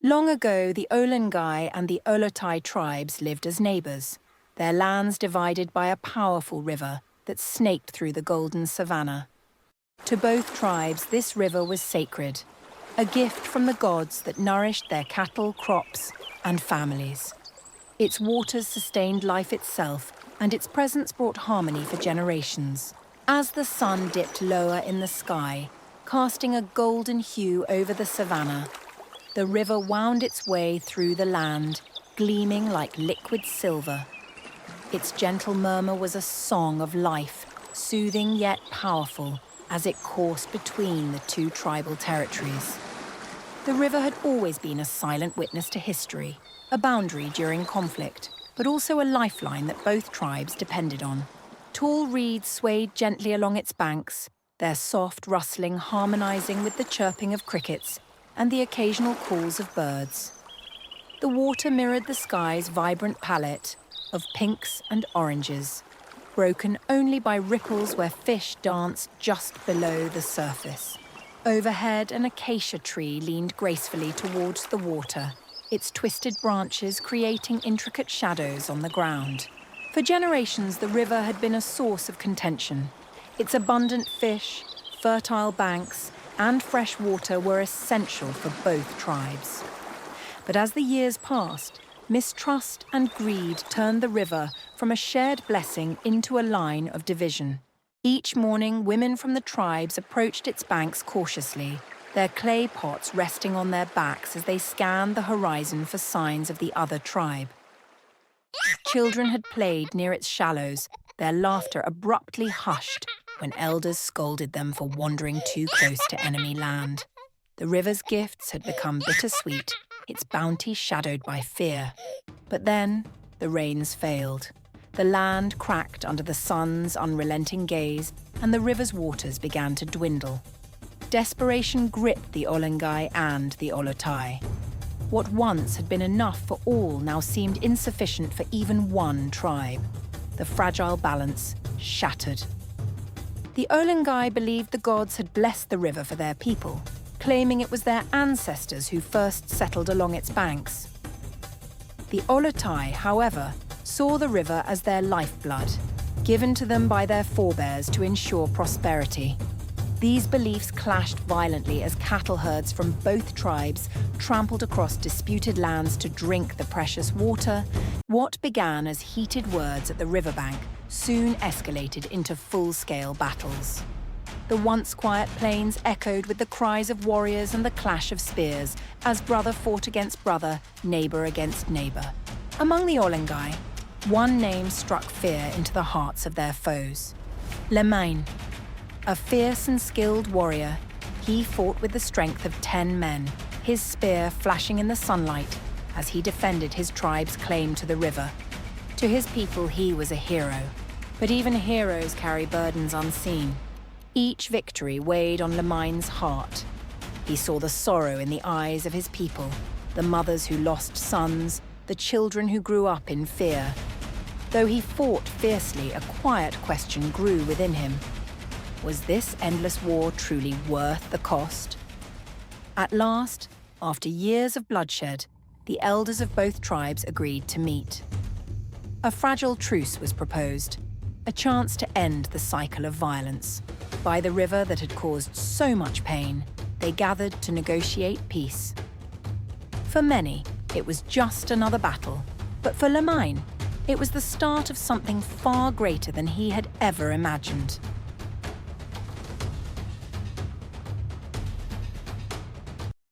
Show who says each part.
Speaker 1: Long ago, the Olengai and the Olotai tribes lived as neighbours, their lands divided by a powerful river that snaked through the golden savanna. To both tribes, this river was sacred, a gift from the gods that nourished their cattle, crops, and families. Its waters sustained life itself, and its presence brought harmony for generations. As the sun dipped lower in the sky, casting a golden hue over the savanna, the river wound its way through the land, gleaming like liquid silver. Its gentle murmur was a song of life, soothing yet powerful, as it coursed between the two tribal territories. The river had always been a silent witness to history, a boundary during conflict, but also a lifeline that both tribes depended on. Tall reeds swayed gently along its banks, their soft rustling harmonizing with the chirping of crickets and the occasional calls of birds. The water mirrored the sky's vibrant palette of pinks and oranges, broken only by ripples where fish danced just below the surface. Overhead, an acacia tree leaned gracefully towards the water, its twisted branches creating intricate shadows on the ground. For generations, the river had been a source of contention. Its abundant fish, fertile banks, and fresh water were essential for both tribes. But as the years passed, mistrust and greed turned the river from a shared blessing into a line of division. Each morning, women from the tribes approached its banks cautiously, their clay pots resting on their backs as they scanned the horizon for signs of the other tribe. Children had played near its shallows, their laughter abruptly hushed when elders scolded them for wandering too close to enemy land. The river's gifts had become bittersweet, its bounty shadowed by fear. But then, the rains failed. The land cracked under the sun's unrelenting gaze, and the river's waters began to dwindle. Desperation gripped the Olengai and the Olotai. What once had been enough for all now seemed insufficient for even one tribe. The fragile balance shattered. The Olengai believed the gods had blessed the river for their people, claiming it was their ancestors who first settled along its banks. The Olotai, however, saw the river as their lifeblood, given to them by their forebears to ensure prosperity. These beliefs clashed violently as cattle herds from both tribes trampled across disputed lands to drink the precious water. What began as heated words at the riverbank soon escalated into full-scale battles. The once quiet plains echoed with the cries of warriors and the clash of spears as brother fought against brother, neighbor against neighbor. Among the Olengai, one name struck fear into the hearts of their foes. Lemein. A fierce and skilled warrior, he fought with the strength of 10 men, his spear flashing in the sunlight as he defended his tribe's claim to the river. To his people, he was a hero. But even heroes carry burdens unseen. Each victory weighed on Lemein's heart. He saw the sorrow in the eyes of his people, the mothers who lost sons, the children who grew up in fear. Though he fought fiercely, a quiet question grew within him. Was this endless war truly worth the cost? At last, after years of bloodshed, the elders of both tribes agreed to meet. A fragile truce was proposed, a chance to end the cycle of violence. By the river that had caused so much pain, they gathered to negotiate peace. For many, it was just another battle, but for Lemein, it was the start of something far greater than he had ever imagined.